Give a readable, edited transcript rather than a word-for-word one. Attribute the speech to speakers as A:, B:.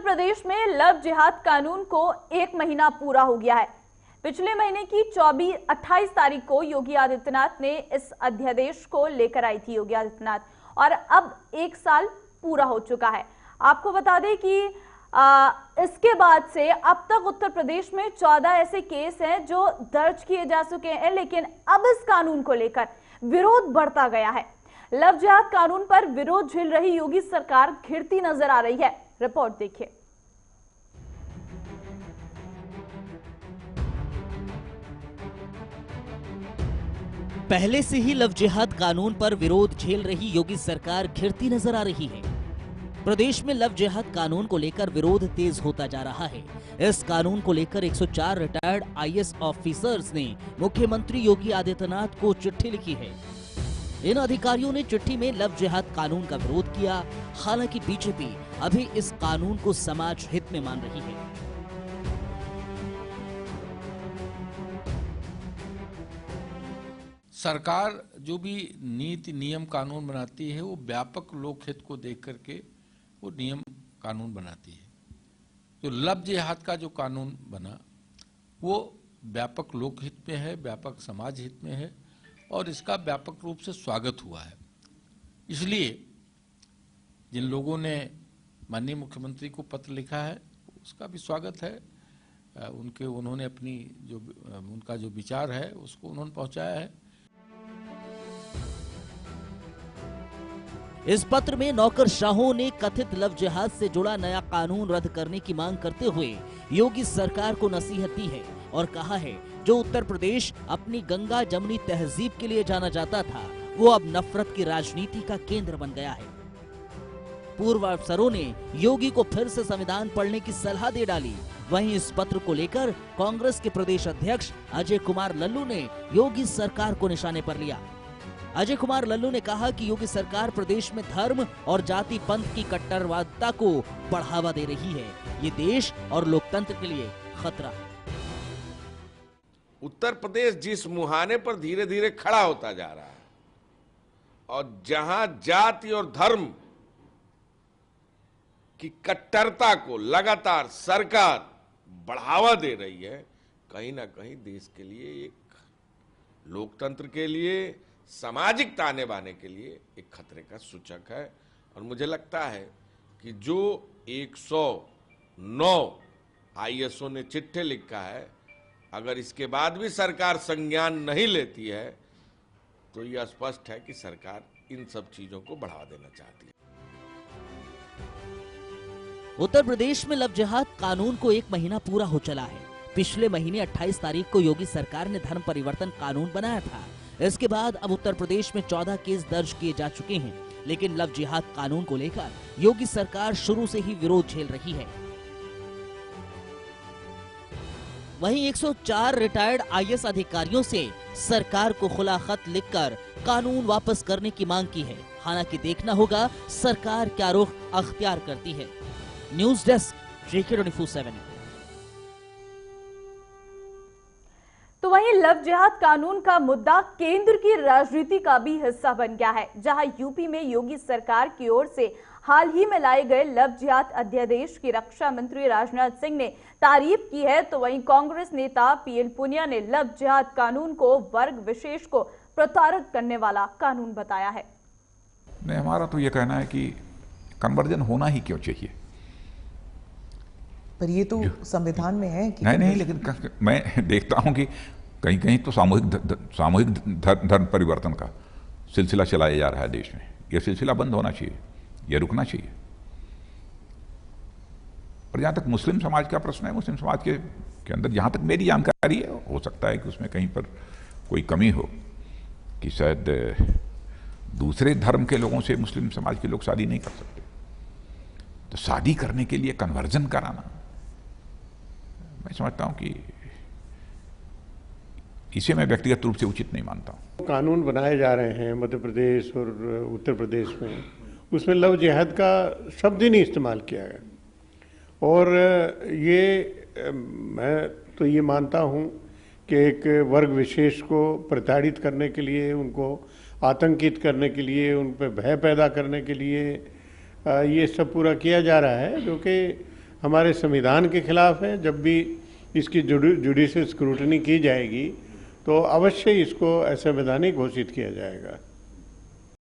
A: प्रदेश में लव जिहाद कानून को 1 महीना पूरा हो गया है। पिछले महीने की 28 तारीख को योगी आदित्यनाथ ने इस अध्यादेश को लेकर आई थी योगी आदित्यनाथ, और अब 1 साल पूरा हो चुका है। आपको बता दें कि इसके बाद से अब तक उत्तर प्रदेश में 14 ऐसे केस हैं जो दर्ज किए जा चुके हैं, लेकिन अब इस कानून को लेकर विरोध बढ़ता गया है। लव जिहाद कानून पर विरोध झेल रही योगी सरकार घिरती नजर आ रही है। रिपोर्ट देखिए।
B: पहले से ही लव जिहाद कानून पर विरोध झेल रही योगी सरकार घिरती नजर आ रही है। प्रदेश में लव जिहाद कानून को लेकर विरोध तेज होता जा रहा है। इस कानून को लेकर 104 रिटायर्ड आईएएस ऑफिसर्स ने मुख्यमंत्री योगी आदित्यनाथ को चिट्ठी लिखी है। इन अधिकारियों ने चिट्ठी में लव जिहाद कानून का विरोध किया। हालांकि बीजेपी अभी इस कानून को समाज हित में मान रही है।
C: सरकार जो भी नीति नियम कानून बनाती है वो व्यापक लोकहित को देख करके वो नियम कानून बनाती है। तो लव जिहाद का जो कानून बना वो व्यापक लोकहित में है, व्यापक समाज हित में है और इसका व्यापक रूप से स्वागत हुआ है। इसलिए जिन लोगों ने माननीय मुख्यमंत्री को पत्र लिखा है उसका भी स्वागत है। उन्होंने अपनी उनका जो विचार है उसको उन्होंने पहुंचाया है।
B: इस पत्र में नौकरशाहों ने कथित लव जिहाद से जुड़ा नया कानून रद्द करने की मांग करते हुए योगी सरकार को नसीहत दी है और कहा है जो उत्तर प्रदेश अपनी गंगा जमुनी तहजीब के लिए जाना जाता था वो अब नफरत की राजनीति का केंद्र बन गया है। पूर्व अफसरों ने योगी को फिर से संविधान पढ़ने की सलाह दे डाली। वहीं इस पत्र को लेकर कांग्रेस के प्रदेश अध्यक्ष अजय कुमार लल्लू ने योगी सरकार को निशाने पर लिया। अजय कुमार लल्लू ने कहा कि योगी सरकार प्रदेश में धर्म और जाति पंथ की कट्टरवादिता को बढ़ावा दे रही है। ये देश और लोकतंत्र के लिए खतरा है।
D: उत्तर प्रदेश जिस मुहाने पर धीरे धीरे खड़ा होता जा रहा है और जहां जाति और धर्म की कट्टरता को लगातार सरकार बढ़ावा दे रही है, कहीं ना कहीं देश के लिए, एक लोकतंत्र के लिए, सामाजिक ताने बाने के लिए एक खतरे का सूचक है। और मुझे लगता है कि जो 109 आईएएसओ ने चिट्ठी लिखा है, अगर इसके बाद भी सरकार संज्ञान नहीं लेती है तो यह स्पष्ट है कि सरकार इन सब चीजों को बढ़ावा देना चाहती है।
B: उत्तर प्रदेश में लव जिहाद कानून को 1 महीना पूरा हो चला है। पिछले महीने 28 तारीख को योगी सरकार ने धर्म परिवर्तन कानून बनाया था। इसके बाद अब उत्तर प्रदेश में 14 केस दर्ज किए जा चुके हैं, लेकिन लव जिहाद कानून को लेकर योगी सरकार शुरू से ही विरोध झेल रही है। वहीं 104 रिटायर्ड आईएएस अधिकारियों से सरकार को खुला खत लिखकर कानून वापस करने की मांग की है। हालांकि देखना होगा सरकार क्या रुख अख्तियार करती है। News desk, JK24/7।
A: तो वहीं लव जिहाद कानून का मुद्दा केंद्र की राजनीति का भी हिस्सा बन गया है। जहां यूपी में योगी सरकार की ओर से हाल ही में लाए गए लव जिहाद अध्यादेश की रक्षा मंत्री राजनाथ सिंह ने तारीफ की है, तो वहीं कांग्रेस नेता पीएल पुनिया ने लव जिहाद कानून को वर्ग विशेष को प्रताड़ित करने वाला कानून बताया है।
E: नहीं, हमारा तो ये कहना है कि कन्वर्जन होना ही क्यों चाहिए।
F: पर ये तो संविधान में है कि
E: नहीं, लेकिन मैं देखता हूं कि कहीं कहीं तो सामूहिक धर्म परिवर्तन का सिलसिला चलाया जा रहा है देश में। यह सिलसिला बंद होना चाहिए, यह रुकना चाहिए। और जहां तक मुस्लिम समाज का प्रश्न है, मुस्लिम समाज के अंदर जहां तक मेरी जानकारी है, हो सकता है कि उसमें कहीं पर कोई कमी हो कि शायद दूसरे धर्म के लोगों से मुस्लिम समाज के लोग शादी नहीं कर सकते। तो शादी करने के लिए कन्वर्जन कराना, मैं समझता हूं कि इसे मैं व्यक्तिगत रूप से उचित नहीं मानता हूं।
G: कानून बनाए जा रहे हैं मध्य प्रदेश और उत्तर प्रदेश में, उसमें लव जिहाद का शब्द ही नहीं इस्तेमाल किया गया। और ये मैं तो ये मानता हूं कि एक वर्ग विशेष को प्रताड़ित करने के लिए, उनको आतंकित करने के लिए, उन पर भय पैदा करने के लिए ये सब पूरा किया जा रहा है, जो कि हमारे संविधान के खिलाफ है। जब भी इसकी जुडिशियल स्क्रूटनी की जाएगी तो अवश्य इसको असंवैधानिक घोषित किया जाएगा।